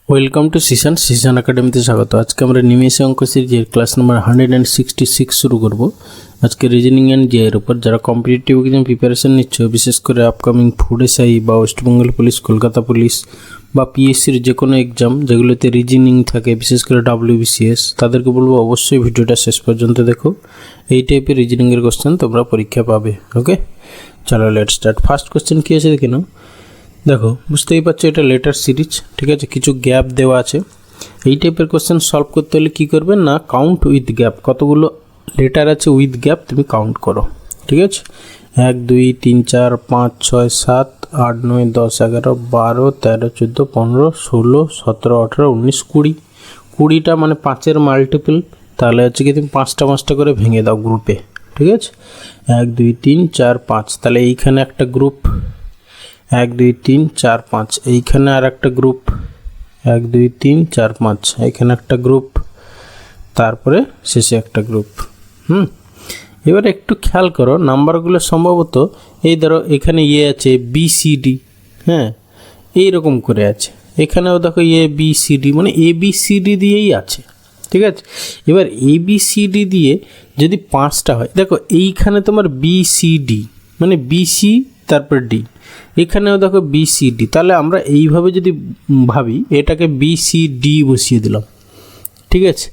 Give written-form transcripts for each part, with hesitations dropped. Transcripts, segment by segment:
Welcome to Xishan একাডেমিতে স্বাগত। আজকে আমরা নিমেষে অঙ্ক সিরিজের ক্লাস নাম্বার 166 শুরু করব। আজকে রিজনিং অ্যান্ড জিআইয়ের উপর যারা কম্পিটিটিভ এক্সাম প্রিপারেশন নিচ্ছ, বিশেষ করে আপকামিং ফুড এসআই বা ওয়েস্টবেঙ্গল পুলিশ, কলকাতা পুলিশ বা পিএসসির যে কোনো এক্সাম যেগুলোতে রিজনিং থাকে, বিশেষ করে WBCS, তাদেরকে বলবো অবশ্যই ভিডিওটা শেষ পর্যন্ত দেখো। এই টাইপের রিজনিংয়ের কোশ্চেন তোমরা পরীক্ষা পাবে। ওকে, চলো লেট স্টার্ট। ফার্স্ট কোশ্চেন কী আছে দেখে নাও। দেখো, বুঝতেই পারছো এটা লেটার সিরিজ, ঠিক আছে, কিছু গ্যাপ দেওয়া আছে। এই টাইপের কোশ্চেন সলভ করতে হলে কী করবে না, কাউন্ট উইথ গ্যাপ, কতগুলো লেটার আছে উইথ গ্যাপ তুমি কাউন্ট করো। ঠিক আছে, 1 2 3 4 5 6 7 8 9 10 11 12 13 14 15 16 17 18 19 20। 20টা মানে 5-এর মাল্টিপল, তাহলে হচ্ছে কি তুমি 5টা করে ভেঙে দাও গ্রুপে। ঠিক আছে, 1 2 3 4 5, তাহলে এইখানে একটা গ্রুপ, 1 2 3 4 5, এইখানে আর একটা গ্রুপ, 1 2 3 4 5, এইখানে একটা গ্রুপ, তারপরে শেষে একটা গ্রুপ। এবার একটু খেয়াল করো, নাম্বারগুলো সম্ভবত এই ধরো এখানে আছে BCD, হ্যাঁ, এইরকম করে আছে। এখানেও দেখো BCD, মানে ABCD দিয়েই আছে। ঠিক আছে, এবার ABCD দিয়ে যদি 5টা হয়, দেখো এইখানে তোমার BCD মানে BC তারপর D, এখানেও দেখো BCD, তাহলে আমরা এইভাবে যদি ভাবি এটাকে BCD বসিয়ে দিলাম। ঠিক আছে,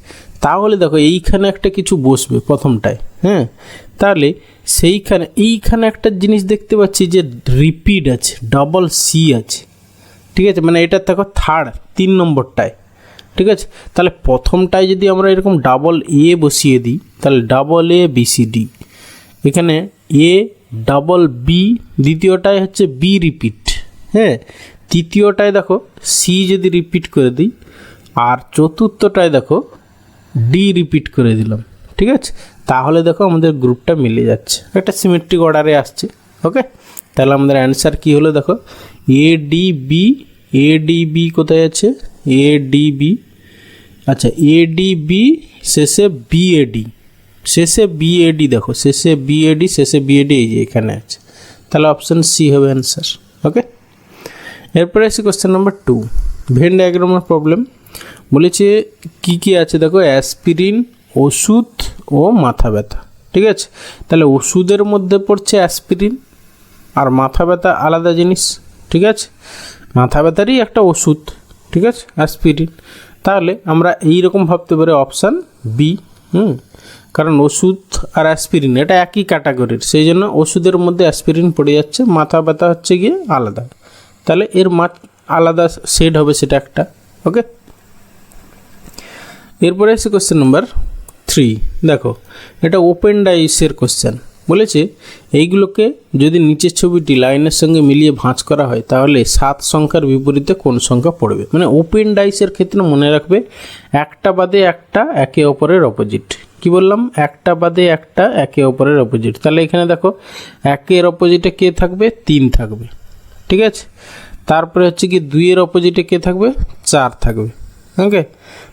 তাহলে দেখো এইখানে একটা কিছু বসবে প্রথমটায়, হ্যাঁ, তাহলে এইখানে একটা জিনিস দেখতে পাচ্ছি যে রিপিট আছে, ডবল সি আছে। ঠিক আছে, মানে এটা দেখো থার্ড 3 নম্বরটায়। ঠিক আছে, তাহলে প্রথমটায় যদি আমরা এরকম ডাবল এ বসিয়ে দিই, তাহলে ডাবল এ BCD, এখানে এ ডাবল বি, দ্বিতীয়টায় হচ্ছে বি রিপিট, হ্যাঁ, তৃতীয়টায় দেখো সি যদি রিপিট করে দিই, আর চতুর্থটায় দেখো ডি রিপিট করে দিলাম। ঠিক আছে, তাহলে দেখো আমাদের গ্রুপটা মিলে যাচ্ছে, একটা সিমেট্রিক অর্ডারে আসছে। ওকে, তাহলে আমাদের অ্যান্সার কী হলো দেখো, ADB কোথায় আছে, ADB, আচ্ছা ADB শেষে BAD, শেষে BAD, দেখো শেষে BAD, শেষে BAD এই যে এখানে আছে, তাহলে অপশান সি হবে অ্যান্সার। ওকে, এরপরে আছে কোশ্চেন নাম্বার 2, ভেন ডায়াগ্রামের প্রবলেম। বলেছে কি আছে দেখো, অ্যাসপিরিন, ওষুধ ও মাথা ব্যথা। ঠিক আছে, তাহলে ওষুধের মধ্যে পড়ছে অ্যাসপিরিন, আর মাথা ব্যথা আলাদা জিনিস। ঠিক আছে, মাথা ব্যথারই একটা ওষুধ, ঠিক আছে, অ্যাসপিরিন। তাহলে আমরা এইরকম ভাবতে পারি অপশান বি। কারণ ওষুধ আর অ্যাসপিরিন এটা একই ক্যাটাগরির, সেই জন্য ওষুধের মধ্যে অ্যাসপিরিন পড়ে যাচ্ছে, মাথা ব্যথা হচ্ছে গিয়ে আলাদা, তাহলে এর আলাদা শেড হবে সেটা একটা। ওকে, এরপরে এসে কোশ্চেন নাম্বার 3, দেখো এটা ওপেন ডাইসের কোশ্চেন। বলেছে এইগুলোকে যদি নিচের ছবিটি লাইনের সঙ্গে মিলিয়ে ভাঁজ করা হয়, তাহলে 7 সংখ্যার বিপরীতে কোন সংখ্যা পড়বে। মানে ওপেন ডাইসের ক্ষেত্রে মনে রাখবে একটা বাদে একটা একে অপরের অপোজিট। কি বললাম, একটা বাদে একটা একে অপরের অপোজিট, তাহলে এখানে দেখো একের অপোজিটে কে থাকবে, 3 থাকবে। ঠিক আছে, তারপরে হচ্ছে কি 2-এর অপোজিটে কে থাকবে, 4 থাকবে। ওকে,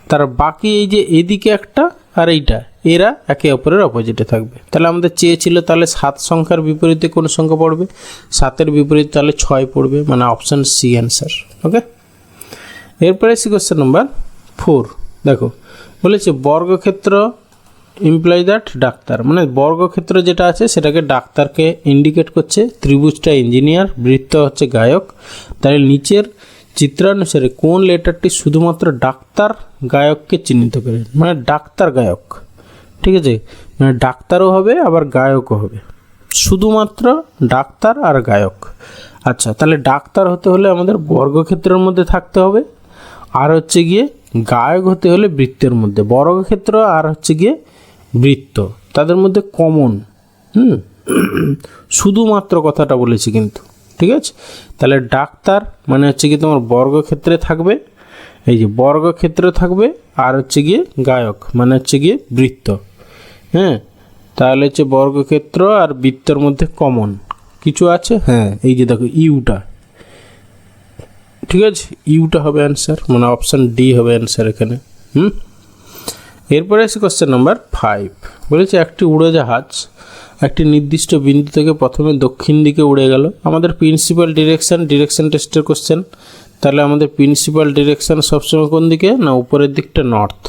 তার বাকি এই যে এদিকে একটা আর এইটা, এরা একে অপরের অপোজিটে থাকবে। তাহলে আমাদের চেয়েছিল তাহলে 7 সংখ্যার বিপরীতে কোন সংখ্যা পড়বে, 7-এর বিপরীতে তাহলে 6 পড়বে, মানে অপশান সি অ্যান্সার। ওকে, এরপরে এসে কোশ্চেন নাম্বার 4, দেখো বলেছে বর্গক্ষেত্র ইমপ্লয় দ্যাট ডাক্তার, মানে বর্গক্ষেত্র যেটা আছে সেটাকে ডাক্তারকে ইন্ডিকেট করছে, ত্রিভুজটা ইঞ্জিনিয়ার, বৃত্ত হচ্ছে গায়ক। তাহলে নিচের চিত্রানুসারে কোন লেটারটি শুধুমাত্র ডাক্তার গায়ককে চিহ্নিত করে, মানে ডাক্তার গায়ক। ঠিক আছে, মানে ডাক্তারও হবে আবার গায়কও হবে, শুধুমাত্র ডাক্তার আর গায়ক। আচ্ছা, তাহলে ডাক্তার হতে হলে আমাদের বর্গক্ষেত্রের মধ্যে থাকতে হবে, আর হচ্ছে গিয়ে গায়ক হতে হলে বৃত্তের মধ্যে। বর্গক্ষেত্র আর হচ্ছে গিয়ে বৃত্ত তাদের মধ্যে কমন, শুধুমাত্র কথাটা বলেছি কিন্তু। ঠিক আছে, তাহলে ডাক্তার মানে হচ্ছে গিয়ে তোমার বর্গক্ষেত্রে থাকবে, এই যে বর্গক্ষেত্রে থাকবে, আর হচ্ছে গিয়ে গায়ক মানে হচ্ছে গিয়ে বৃত্ত। হ্যাঁ, তাহলে হচ্ছে বর্গক্ষেত্র আর বৃত্তের মধ্যে কমন কিছু আছে, হ্যাঁ, এই যে দেখো ইউটা। ঠিক আছে, ইউটা হবে অ্যান্সার, মানে অপশান ডি হবে অ্যান্সার এখানে। এরপরে আছে কোশ্চেন নাম্বার 5, বলেছে একটি উড়োজাহাজ একটি নির্দিষ্ট বিন্দু থেকে প্রথমে দক্ষিণ দিকে উড়ে গেল। আমাদের প্রিন্সিপাল ডিরেকশন টেস্টের কোশ্চেন, তাহলে আমাদের প্রিন্সিপাল ডিরেকশন সবসময় কোন দিকে না উপরের দিকটা নর্থ,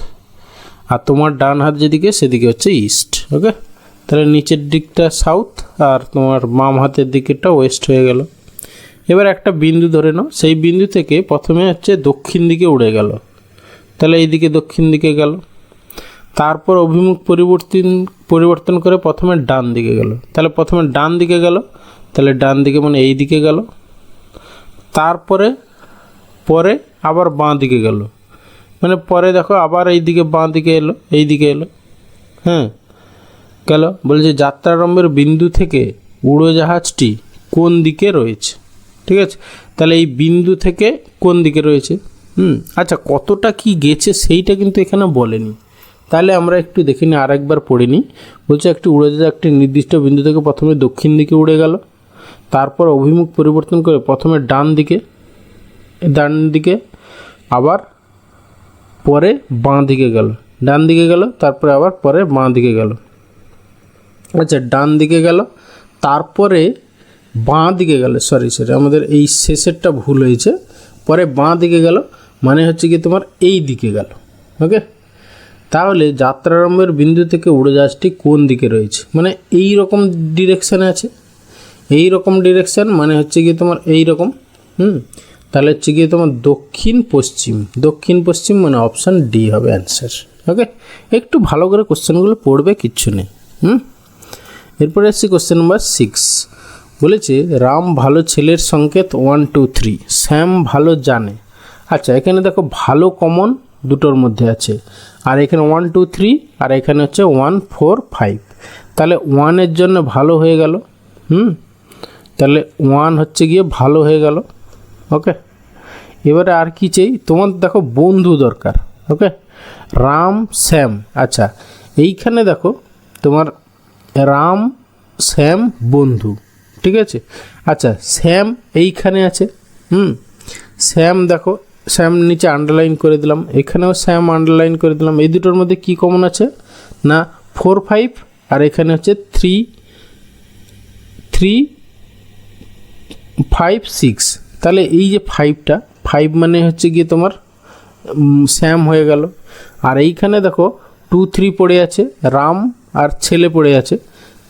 আর তোমার ডান হাত যেদিকে সেদিকে হচ্ছে ইস্ট। ওকে, তাহলে নিচের দিকটা সাউথ আর তোমার বাম হাতের দিকেরটা ওয়েস্ট হয়ে গেল। এবার একটা বিন্দু ধরে নাও, সেই বিন্দু থেকে প্রথমে হচ্ছে দক্ষিণ দিকে উড়ে গেল, তাহলে এইদিকে দক্ষিণ দিকে গেল। তারপর অভিমুখ পরিবর্তন করে প্রথমে ডান দিকে গেল, তাহলে প্রথমে ডান দিকে গেল, তাহলে ডান দিকে মানে এই দিকে গেল। তারপরে পরে আবার বাঁ দিকে গেল, মানে পরে দেখো আবার এই দিকে বাঁ দিকে এলো, এই দিকে এলো। হ্যাঁ, গেল। বলছে যাত্রারম্ভের বিন্দু থেকে উড়োজাহাজটি কোন দিকে রয়েছে। ঠিক আছে, তাহলে এই বিন্দু থেকে কোন দিকে রয়েছে। আচ্ছা, কতটা কি গেছে সেইটা কিন্তু এখানে বলেনি, তাহলে আমরা একটু দেখে নিই, আরেকবার পড়ে নিই। বলছে একটি উড়োজাহাজ একটি নির্দিষ্ট বিন্দু থেকে প্রথমে দক্ষিণ দিকে উড়ে গেল, তারপর অভিমুখ পরিবর্তন করে প্রথমে ডান দিকে আবার পরে বাঁ দিকে গেল, ডান দিকে গেল, তারপরে আবার পরে বাঁ দিকে গেল। আচ্ছা, ডান দিকে গেল, তারপরে বাঁ দিকে গেল, সরি আমাদের এই শেষেরটা ভুল হয়েছে, পরে বাঁ দিকে গেল মানে হচ্ছে কি তোমার এই দিকে গেল। ওকে, তাহলে যাত্রারম্ভের বিন্দু থেকে উড়োজাহাজটি কোন দিকে রয়েছে, মানে এই রকম ডিরেকশানে আছে, এই রকম ডিরেকশান মানে হচ্ছে গিয়ে তোমার এই রকম। তাহলে হচ্ছে গিয়ে তোমার দক্ষিণ পশ্চিম মানে অপশান ডি হবে অ্যান্সার। ওকে, একটু ভালো করে কোশ্চেনগুলো পড়বে, কিচ্ছু নেই। এরপরে আসছি কোশ্চেন নাম্বার 6। বলেছে রাম ভালো ছেলের সংকেত 1 2 3, শ্যাম ভালো জানে। আচ্ছা, এখানে দেখো ভালো কমন দুটোর মধ্যে আছে, আর এখানে 1 2 3 আর এখানে হচ্ছে 1 4 5, তাহলে 1-এর জন্য ভালো হয়ে গেল। তাহলে 1 হচ্ছে গিয়ে ভালো হয়ে গেল। ওকে, এবারে আর কি চাই তোমার, দেখো বন্ধু দরকার। ওকে, রাম শ্যাম। আচ্ছা, এইখানে দেখো তোমার রাম শ্যাম বন্ধু, ঠিক আছে। আচ্ছা, শ্যাম এইখানে আছে। শ্যাম দেখো, শ্যাম নিচে আন্ডারলাইন করে দিলাম, এখানেও শ্যাম আন্ডারলাইন করে দিলাম। এই দুটোর মধ্যে কি কমন আছে না 4 5, আর এখানে হচ্ছে 3 5 6, তাহলে এই যে 5 মানে হচ্ছে গিয়ে তোমার শ্যাম হয়ে গেল। আর এইখানে দেখো 2 3 পড়ে আছে, রাম আর ছেলে পড়ে আছে,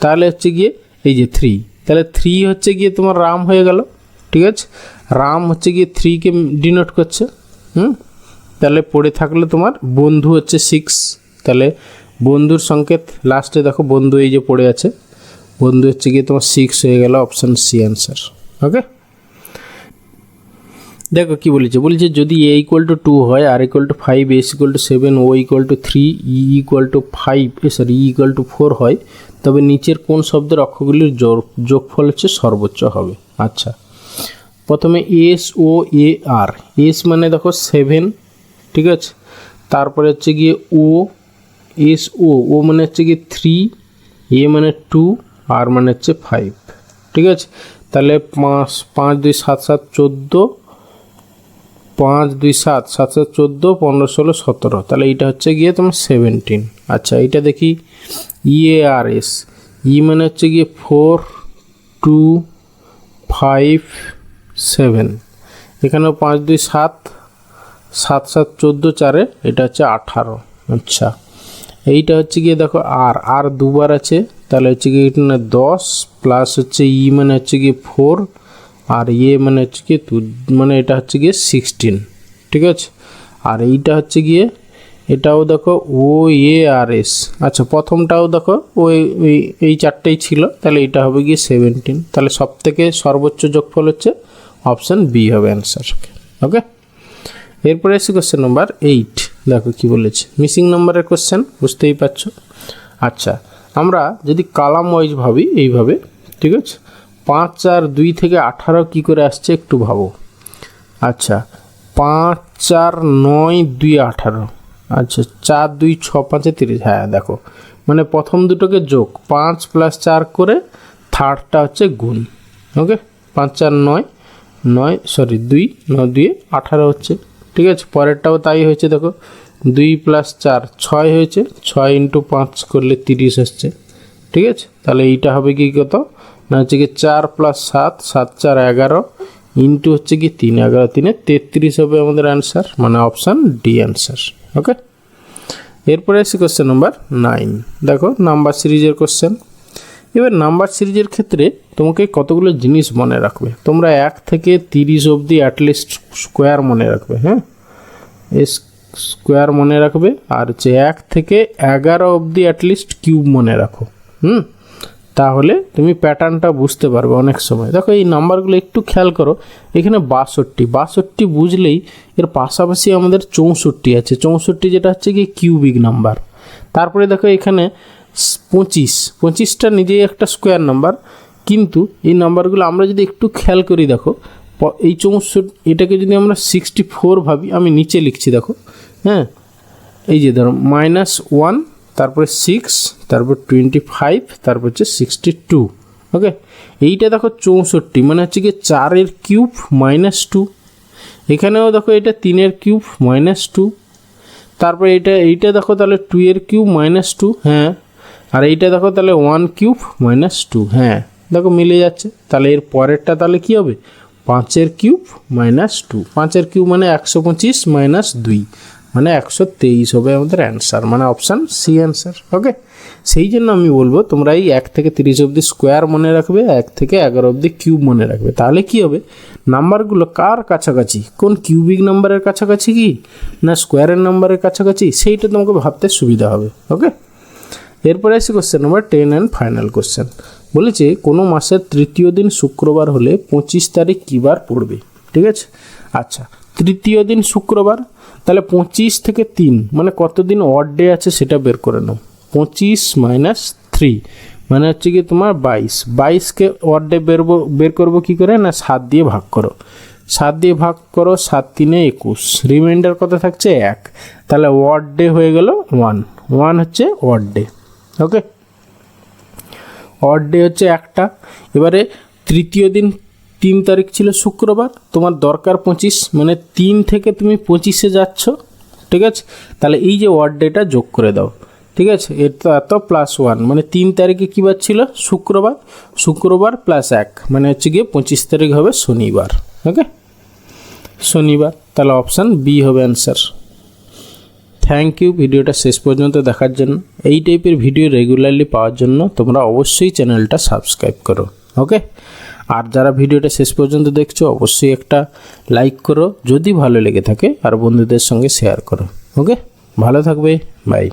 তাহলে হচ্ছে গিয়ে এই যে 3, তাহলে 3 হচ্ছে গিয়ে তোমার রাম হয়ে গেল। ঠিক আছে, রাম হচ্ছে গিয়ে 3কে ডিনোট করছে। তাহলে পড়ে থাকলে তোমার বন্ধু হচ্ছে 6, তাহলে বন্ধুর সংকেত লাস্টে দেখো বন্ধু এই যে পড়ে আছে, বন্ধু হচ্ছে গিয়ে তোমার 6 হয়ে গেল, অপশান সি অ্যান্সার। ওকে, দেখো কি বলেছে, যদি a = 2 হয়, r = 5, s = 7, o = 3, e = 5 sorry e = 4 হয়, তবে নিচের কোন শব্দের অক্ষরগুলির যোগফল হচ্ছে সর্বোচ্চ হবে। আচ্ছা, প্রথমে এস ও এ আর, এস মানে দেখো 7, ঠিক আছে, তারপরে হচ্ছে গিয়ে ও, এস ও মানে হচ্ছে গিয়ে 3, এ মানে 2, আর মানে হচ্ছে 5, ঠিক আছে। তাহলে 5 2 7 7 14, 5 2 7 7 7 14, 15 16 17, তাহলে এইটা হচ্ছে গিয়ে তোমার 17। আচ্ছা, এইটা দেখি EARS, ই মানে হচ্ছে গিয়ে 4 2 5 7, এখানেও 5 2 7 7 7 14 4, এটা হচ্ছে 18। আচ্ছা, এইটা হচ্ছে গিয়ে দেখো আর দুবার আছে, তাহলে হচ্ছে গিয়ে এটা 10 প্লাস হচ্ছে ই মানে হচ্ছে গিয়ে 4, আর এ মানে হচ্ছে গিয়ে 2, মানে এটা হচ্ছে গিয়ে 16, ঠিক আছে। আর এইটা হচ্ছে গিয়ে এটাও দেখো OARS। আচ্ছা, প্রথমটাও দেখো এই চারটেই ছিল, তাহলে এটা হবে গিয়ে 17, তাহলে সব থেকে সর্বোচ্চ যোগফল হচ্ছে অপশান বি হবে অ্যান্সার। ওকে, এরপরে এসে কোশ্চেন নাম্বার 8। দেখো কি বলেছে, মিসিং নাম্বারের কোশ্চেন, বুঝতেই পারছো। আচ্ছা, আমরা যদি কালাম ওয়াইজ ভাবি এইভাবে, ঠিক আছে, 5 4 2 থেকে 18 কী করে আসছে একটু ভাবো। আচ্ছা, 5 4 9 2 18, আচ্ছা 4 2 6 5 30, হ্যাঁ দেখো, মানে প্রথম দুটোকে যোগ, 5 + 4 করে, থার্ডটা হচ্ছে গুণ। ওকে, 5 4 9 9 সরি 2 9 2 18 হচ্ছে, ঠিক আছে। পরেরটাও তাই হয়েছে, দেখো 2 + 4 6 হয়েছে, 6 × 5 করলে 30 হচ্ছে, ঠিক আছে। তাহলে এইটা হবে কি কত না হচ্ছে কি 4 + 7 7 4 11, ইন্টু হচ্ছে কি 3 11 3 33 হবে আমাদের অ্যান্সার, মানে অপশান ডি অ্যান্সার। ওকে, এরপরে আসি কোশ্চেন নাম্বার 9। দেখো নাম্বার সিরিজের কোশ্চেন। এবার নাম্বার সিরিজের ক্ষেত্রে তোমাকে কতগুলো জিনিস মনে রাখবে। তোমরা 1 থেকে 30 অবধি অ্যাটলিস্ট স্কোয়ার মনে রাখবে, হ্যাঁ, স্কোয়ার মনে রাখবে, আর হচ্ছে 1 থেকে 11 অবধি অ্যাটলিস্ট কিউব মনে রাখো। তাহলে তুমি প্যাটার্নটা বুঝতে পারবে অনেক সময়। দেখো এই নাম্বারগুলো একটু খেয়াল করো, এখানে 62 বুঝলেই এর পাশাপাশি আমাদের 64 আছে। 64 যেটা হচ্ছে কি কিউবিক নাম্বার। তারপরে দেখো এখানে 25টা নিজেই একটা স্কোয়ার নাম্বার, কিন্তু এই নাম্বারগুলো আমরা যদি একটু খেয়াল করি, দেখো এই 64 এটাকে যদি আমরা 64 ভাবি, আমি নিচে লিখছি দেখো, হ্যাঁ, এই যে ধরো -1, তারপরে 6, তারপর 25, তারপর হচ্ছে 62। ওকে, এইটা দেখো 64 মানে হচ্ছে কি 4 কিউব -2। এখানেও দেখো এটা 3 কিউব -2। তারপর এইটা দেখো তাহলে 2 কিউব -2, হ্যাঁ, আর এইটা দেখো তাহলে 1 কিউব -2, হ্যাঁ, দেখো মিলে যাচ্ছে। তাহলে এর পরেরটা তাহলে কি হবে? 5 কিউব -2। 5 কিউব মানে 125 -2 মানে 123 হবে আমাদের অ্যান্সার, মানে অপশান সি অ্যান্সার। ওকে, সেই জন্য আমি বলবো তোমরা এই 1 থেকে 30 অবধি স্কোয়ার মনে রাখবে, 1 থেকে 11 অবধি কিউব মনে রাখবে। তাহলে কি হবে, নাম্বারগুলো কার কাছাকাছি, কোন কিউবিক নাম্বারের কাছাকাছি কি না স্কোয়ারের নাম্বারের কাছাকাছি, সেইটা তোমাকে ভাবতে সুবিধা হবে। ওকে, এরপরে আসি question number 10 and final question. বলেছে কোনো মাসের তৃতীয় দিন শুক্রবার হলে 25 তারিখ কী বার পড়বে। ঠিক আছে, আচ্ছা, তৃতীয় দিন শুক্রবার, তাহলে 25 থেকে 3 মানে কতদিন অড ডে আছে সেটা বের করে নাও। 25 - 3 মানে হচ্ছে কি তোমার 22। 22কে অড ডে বের করবো কী করে না 7 দিয়ে ভাগ করো। 7 দিয়ে ভাগ করো, 7 3 21, রিমাইন্ডার কত থাকছে 1, তাহলে অড ডে হয়ে গেল 1 হচ্ছে অড ডে। ওকে, অড ডে হচ্ছে একটা। এবারে তৃতীয় দিন 3 তারিখ ছিল শুক্রবার, তোমার দরকার 25, মানে 3 থেকে তুমি 25-এ যাচ্ছ। ঠিক আছে, তাহলে এই যে অড ডেটা যোগ করে দাও। ঠিক আছে, এত +1 মানে 3 তারিখে কী বার ছিল শুক্রবার +1 মানে হচ্ছে গিয়ে 25 তারিখ হবে শনিবার। ওকে, শনিবার, তাহলে অপশান বি হবে অ্যান্সার। থ্যাংক ইউ ভিডিওটা শেষ পর্যন্ত দেখার জন্য। এই টাইপের ভিডিও রেগুলারলি পাওয়ার জন্য তোমরা অবশ্যই চ্যানেলটা সাবস্ক্রাইব করো। ওকে, আর যারা ভিডিওটা শেষ পর্যন্ত দেখছো অবশ্যই একটা লাইক করো যদি ভালো লেগে থাকে, আর বন্ধুদের সঙ্গে শেয়ার করো। ওকে, ভালো থাকবে, বাই।